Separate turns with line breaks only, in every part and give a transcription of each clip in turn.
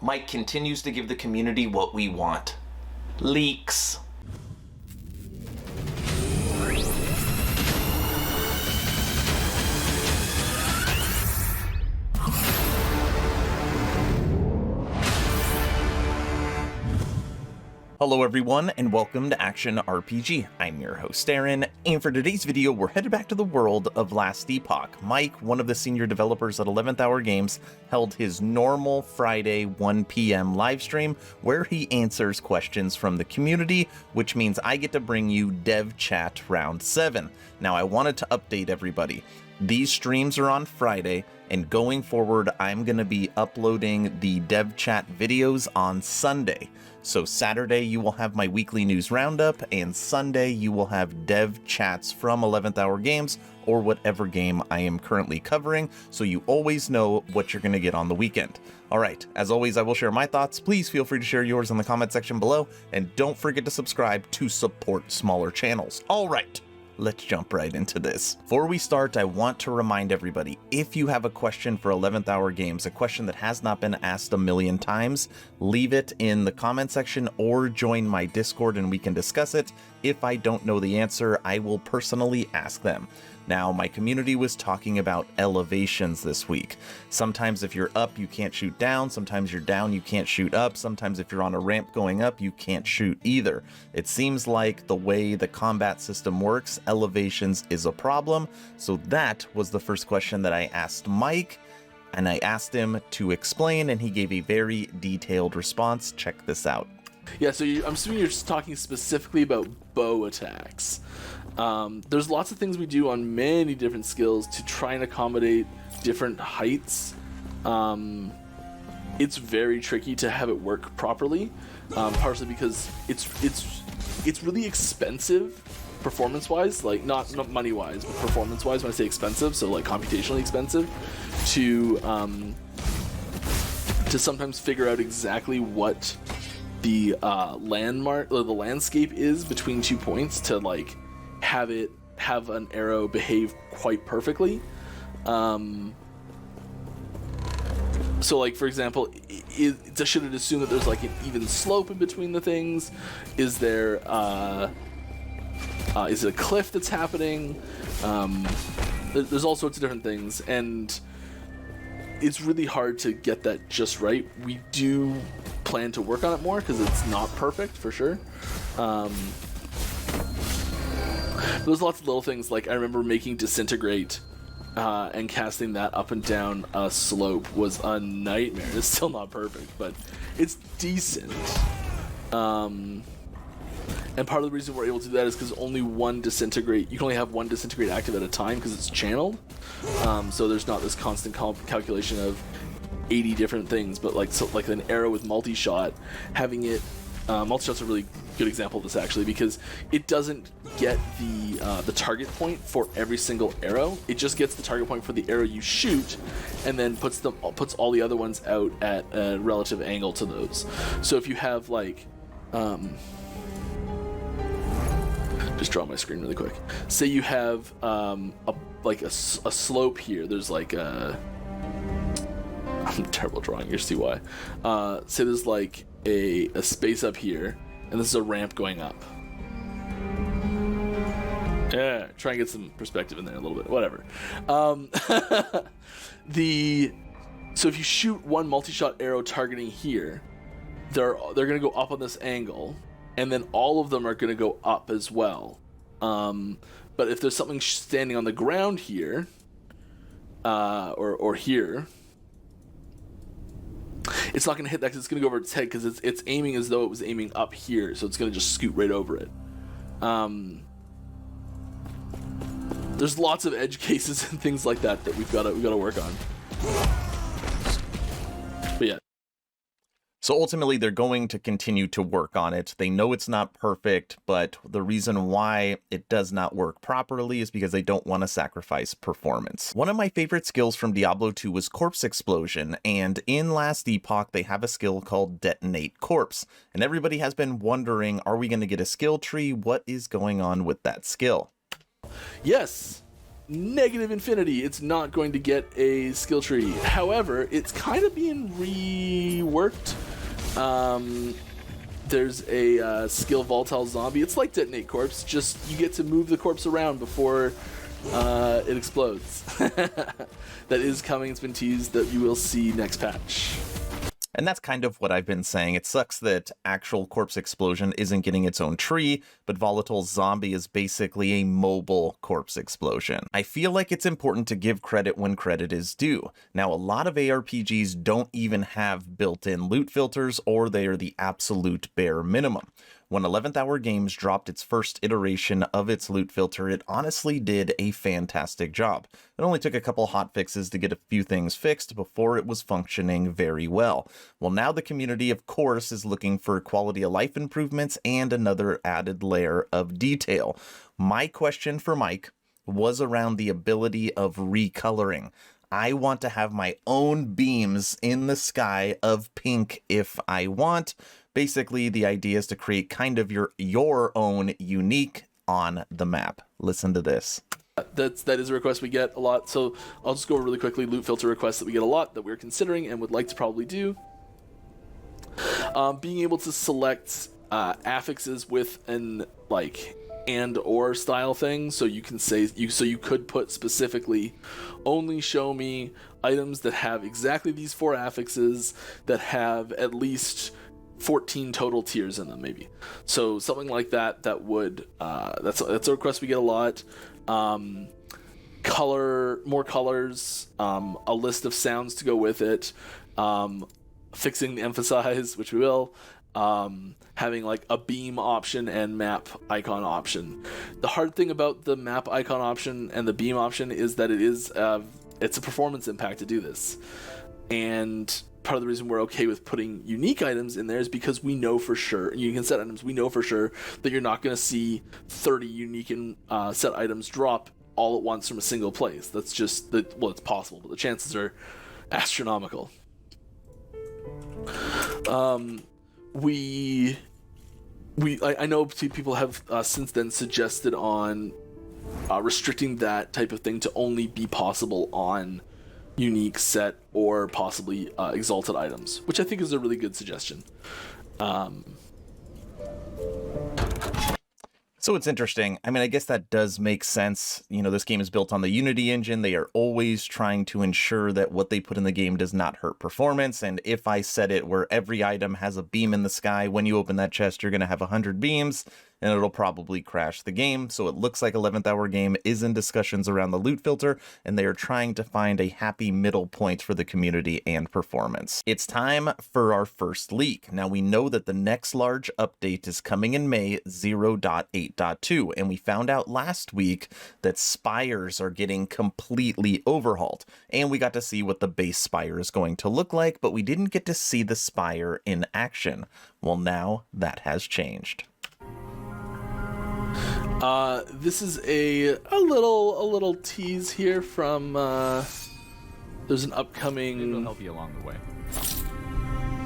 Mike continues to give the community what we want. Leaks.
Hello everyone, and welcome to Action RPG. I'm your host Aaron, and for today's video we're headed back to the world of Last Epoch. Mike, one of the senior developers at 11th Hour Games, held his normal Friday 1 p.m. live stream where he answers questions from the community, which means I get to bring you Dev Chat Round 7. Now I wanted to update everybody. These streams are on Friday, and going forward I'm going to be uploading the Dev Chat videos on Sunday. So Saturday you will have my weekly news roundup, and Sunday you will have dev chats from 11th Hour Games or whatever game I am currently covering, so you always know what you're going to get on the weekend. Alright, as always I will share my thoughts. Please feel free to share yours in the comment section below, and don't forget to subscribe to support smaller channels. Alright, let's jump right into this. Before we start, I want to remind everybody, if you have a question for 11th Hour Games, a question that has not been asked a million times, leave it in the comment section or join my Discord and we can discuss it. If I don't know the answer, I will personally ask them. Now, my community was talking about elevations this week. Sometimes if you're up, you can't shoot down. Sometimes you're down, you can't shoot up. Sometimes if you're on a ramp going up, you can't shoot either. It seems like the way the combat system works, elevations is a problem. So that was the first question that I asked Mike, and I asked him to explain, and he gave a very detailed response. Check this out.
Yeah, so I'm assuming you're just talking specifically about bow attacks. There's lots of things we do on many different skills to try and accommodate different heights. It's very tricky to have it work properly, partially because it's really expensive performance-wise, like not money-wise, but performance-wise. When I say expensive, so like computationally expensive, to sometimes figure out exactly what the landmark or the landscape is between 2 points to like have an arrow behave quite perfectly. So like, for example, should it assume that there's like an even slope in between the things? Is there is it a cliff that's happening? There's all sorts of different things, and it's really hard to get that just right. We do plan to work on it more because it's not perfect for sure. There's lots of little things, like I remember making Disintegrate and casting that up and down a slope was a nightmare. It's still not perfect, but it's decent. And part of the reason we're able to do that is because only one Disintegrate, you can only have one Disintegrate active at a time because it's channeled. So there's not this constant calculation of 80 different things, but like an arrow with Multishot, having it, Multishot's a really good example of this actually, because it doesn't get the target point for every single arrow. It just gets the target point for the arrow you shoot, and then puts all the other ones out at a relative angle to those. So if you have like, just draw my screen really quick. Say you have a slope here. There's like a, I'm terrible drawing. You'll see why. Say there's like a space up here, and this is a ramp going up. Yeah, try and get some perspective in there a little bit. Whatever. So if you shoot one multi-shot arrow targeting here, they're going to go up on this angle, and then all of them are going to go up as well. But if there's something standing on the ground here, or here, it's not going to hit that because it's going to go over its head, because it's aiming as though it was aiming up here, so it's going to just scoot right over it. There's lots of edge cases and things like that we've got to work on. But yeah.
So ultimately, they're going to continue to work on it. They know it's not perfect, but the reason why it does not work properly is because they don't want to sacrifice performance. One of my favorite skills from Diablo 2 was Corpse Explosion, and in Last Epoch, they have a skill called Detonate Corpse. And everybody has been wondering, are we going to get a skill tree? What is going on with that skill?
Yes. negative infinity, it's not going to get a skill tree. However, it's kind of being reworked. There's a skill volatile zombie. It's like Detonate Corpse, just you get to move the corpse around before it explodes. That is coming. It's been teased that you will see next patch.
And that's kind of what I've been saying. It sucks that actual corpse explosion isn't getting its own tree, but volatile zombie is basically a mobile corpse explosion. I feel like it's important to give credit when credit is due. Now, a lot of ARPGs don't even have built-in loot filters, or they are the absolute bare minimum. When 11th Hour Games dropped its first iteration of its loot filter, it honestly did a fantastic job. It only took a couple hotfixes to get a few things fixed before it was functioning very well. Well, now the community, of course, is looking for quality of life improvements and another added layer of detail. My question for Mike was around the ability of recoloring. I want to have my own beams in the sky of pink if I want. Basically, the idea is to create kind of your own unique on the map. Listen to this.
That is a request we get a lot. So I'll just go over really quickly loot filter requests that we get a lot that we're considering and would like to probably do. Being able to select affixes with an and or style thing, so you can say you could put specifically only show me items that have exactly these 4 affixes that have at least 14 total tiers in them, maybe. So something like that would that's a request we get a lot. More colors, a list of sounds to go with it, fixing the emphasize, which we will, having like a beam option and map icon option. The hard thing about the map icon option and the beam option is that it's a performance impact to do this, and part of the reason we're okay with putting unique items in there is because we know for sure, and you can set items, we know for sure that you're not going to see 30 unique and set items drop all at once from a single place. That's just, it's possible, but the chances are astronomical. I know people have since then suggested on restricting that type of thing to only be possible on unique, set, or possibly exalted items, which I think is a really good suggestion.
So it's interesting. I mean, I guess that does make sense. You know, this game is built on the Unity engine. They are always trying to ensure that what they put in the game does not hurt performance. And if I set it where every item has a beam in the sky, when you open that chest, you're going to have 100 beams, and it'll probably crash the game. So it looks like 11th Hour Game is in discussions around the loot filter, and they are trying to find a happy middle point for the community and performance. It's time for our first leak. Now, we know that the next large update is coming in May 0.8.2, and we found out last week that Spires are getting completely overhauled, and we got to see what the base Spire is going to look like, but we didn't get to see the Spire in action. Well, now that has changed.
This is a little tease here from there's an upcoming,
it'll help you along the way,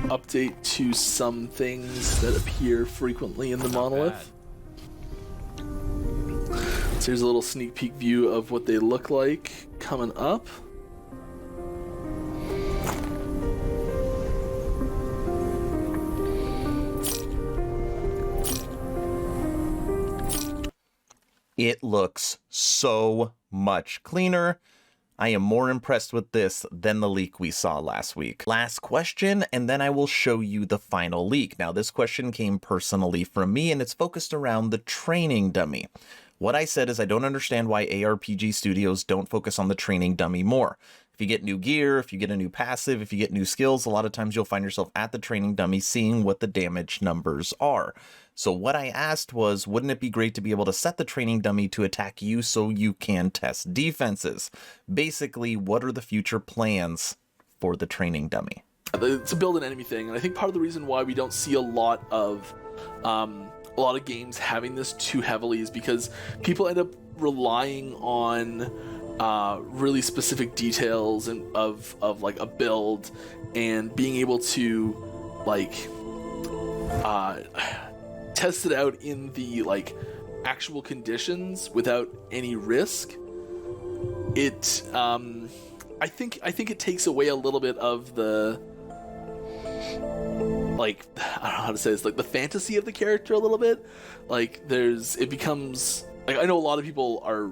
update to some things that appear frequently in the monolith. So here's a little sneak peek view of what they look like coming up.
It looks so much cleaner. I am more impressed with this than the leak we saw last week. Last question, and then I will show you the final leak. Now, this question came personally from me, and it's focused around the training dummy. What I said is I don't understand why ARPG studios don't focus on the training dummy more. If you get new gear, if you get a new passive, if you get new skills, a lot of times you'll find yourself at the training dummy seeing what the damage numbers are. So what I asked was, wouldn't it be great to be able to set the training dummy to attack you so you can test defenses? Basically, what are the future plans for the training dummy?
It's a build an enemy thing, and I think part of the reason why we don't see a lot of games having this too heavily is because people end up relying on really specific details and of like a build, and being able to test it out in the actual conditions without any risk. it I think it takes away a little bit of the, like, I don't know how to say this, like the fantasy of the character a little bit. Like it becomes like, I know a lot of people are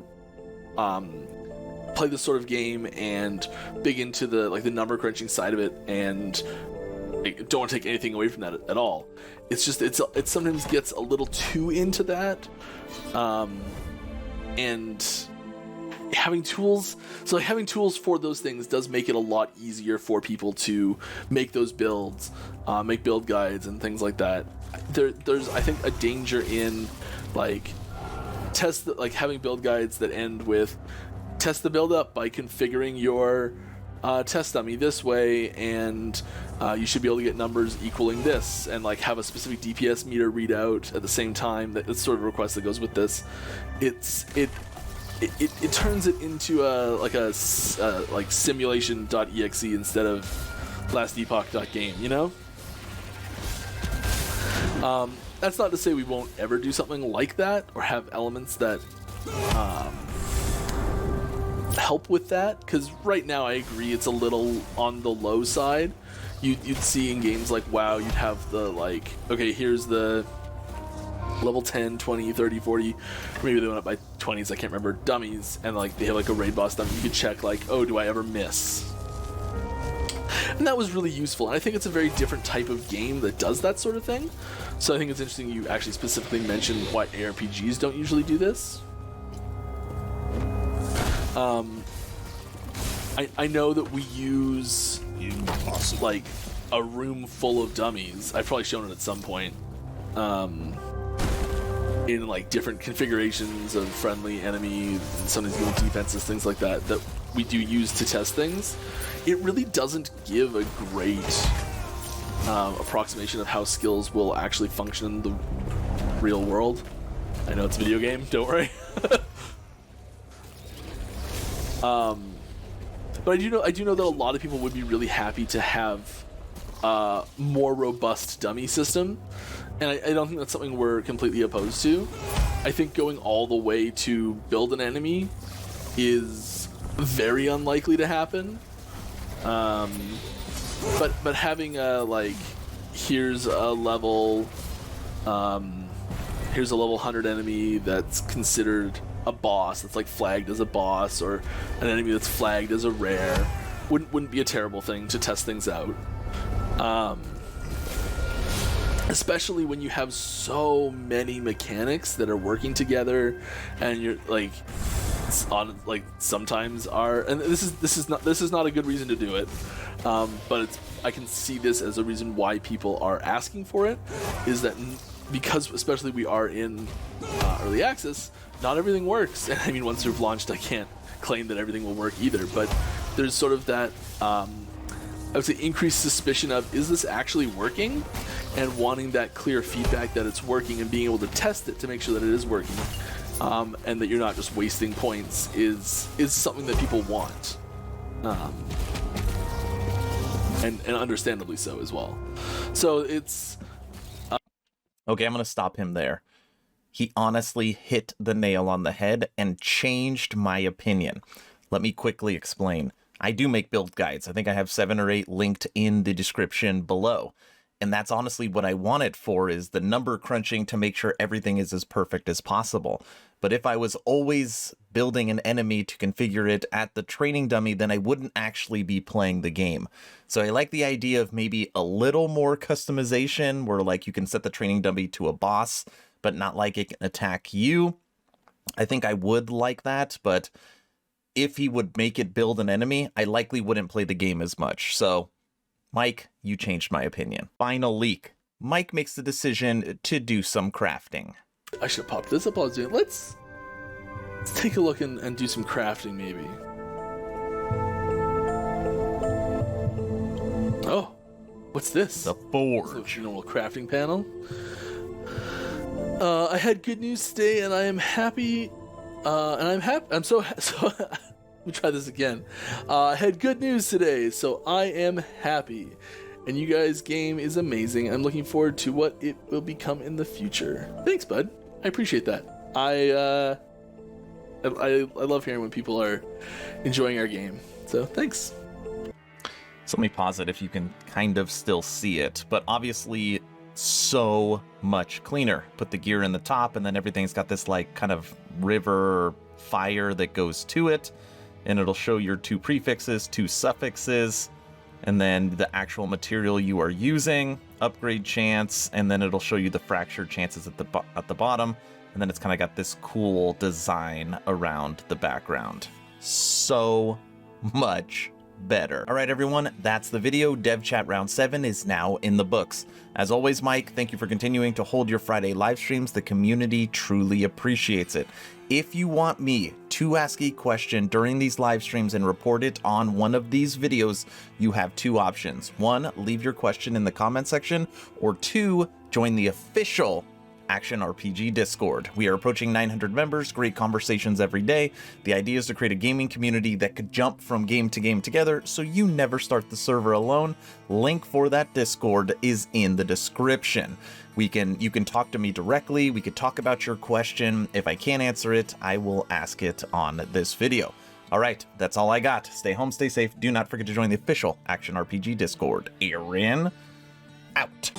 play this sort of game and big into the number crunching side of it, and like, don't want to take anything away from that at all. It's just it sometimes gets a little too into that, and having tools for those things does make it a lot easier for people to make those builds, make build guides and things like that. There's I think a danger in having build guides that end with test the build up by configuring your test dummy this way, and you should be able to get numbers equaling this, and like have a specific DPS meter readout at the same time. That's sort of a request that goes with this. It turns it into like simulation.exe instead of last epoch.game, you know? That's not to say we won't ever do something like that or have elements that help with that, because right now I agree it's a little on the low side. You'd see in games like WoW, you'd have the like, okay, here's the level 10, 20, 30, 40, maybe they went up by 20s, I can't remember, dummies, and like they have like a raid boss dummy. You could check like, oh, do I ever miss? And that was really useful, and I think it's a very different type of game that does that sort of thing. So I think it's interesting you actually specifically mentioned why ARPGs don't usually do this. I know that we use like a room full of dummies. I've probably shown it at some point. In like different configurations of friendly, enemy, sometimes even defenses, things like that we do use to test things. It really doesn't give a great approximation of how skills will actually function in the real world. I know it's a video game, don't worry. But I do know that a lot of people would be really happy to have a more robust dummy system. And I don't think that's something we're completely opposed to. I think going all the way to build an enemy is very unlikely to happen. But having a like, here's a level 100 enemy that's considered a boss, that's like flagged as a boss, or an enemy that's flagged as a rare, wouldn't be a terrible thing to test things out. Especially when you have so many mechanics that are working together, and you're like, on like sometimes are, and this is not a good reason to do it, but I can see this as a reason why people are asking for it, is that because especially we are in early access, not everything works. And I mean, once we've launched, I can't claim that everything will work either, but there's sort of that I would say increased suspicion of, is this actually working, and wanting that clear feedback that it's working and being able to test it to make sure that it is working, and that you're not just wasting points is something that people want, and understandably so as well. So it's
Okay, I'm going to stop him there. He honestly hit the nail on the head and changed my opinion. Let me quickly explain. I do make build guides. I think I have 7 or 8 linked in the description below. And that's honestly what I want it for, is the number crunching to make sure everything is as perfect as possible. But if I was always building an enemy to configure it at the training dummy, then I wouldn't actually be playing the game. So I like the idea of maybe a little more customization, where like you can set the training dummy to a boss, but not like it can attack you. I think I would like that, but if he would make it build an enemy, I likely wouldn't play the game as much. So Mike, you changed my opinion. Final leak. Mike makes the decision to do some crafting.
I should have popped this up while I was doing it. Let's take a look and do some crafting, maybe. Oh, what's this?
The Forge.
So, normal crafting panel. I had good news today, and I am happy. I'm so. Let me try this again. I had good news today, so I am happy. And you guys' game is amazing. I'm looking forward to what it will become in the future. Thanks, bud. I appreciate that. I love hearing when people are enjoying our game. So thanks.
So let me pause it if you can kind of still see it, but obviously so much cleaner. Put the gear in the top, and then everything's got this like kind of river fire that goes to it, and it'll show your 2 prefixes, 2 suffixes, and then the actual material you are using, upgrade chance, and then it'll show you the fracture chances at the bottom, and then it's kind of got this cool design around the background. So much better. All right, everyone, that's the video. Dev Chat Round 7 is now in the books. As always, Mike, thank you for continuing to hold your Friday live streams. The community truly appreciates it. If you want me to ask a question during these live streams and report it on one of these videos, you have 2 options. 1, leave your question in the comment section, or 2, join the official Action RPG Discord. We are approaching 900 members, great conversations every day. The idea is to create a gaming community that could jump from game to game together, so you never start the server alone. Link for that Discord is in the description. You can talk to me directly, we could talk about your question. If I can't answer it, I will ask it on this video. All right, that's all I got. Stay home, stay safe. Do not forget to join the official Action RPG Discord. Aaron, out.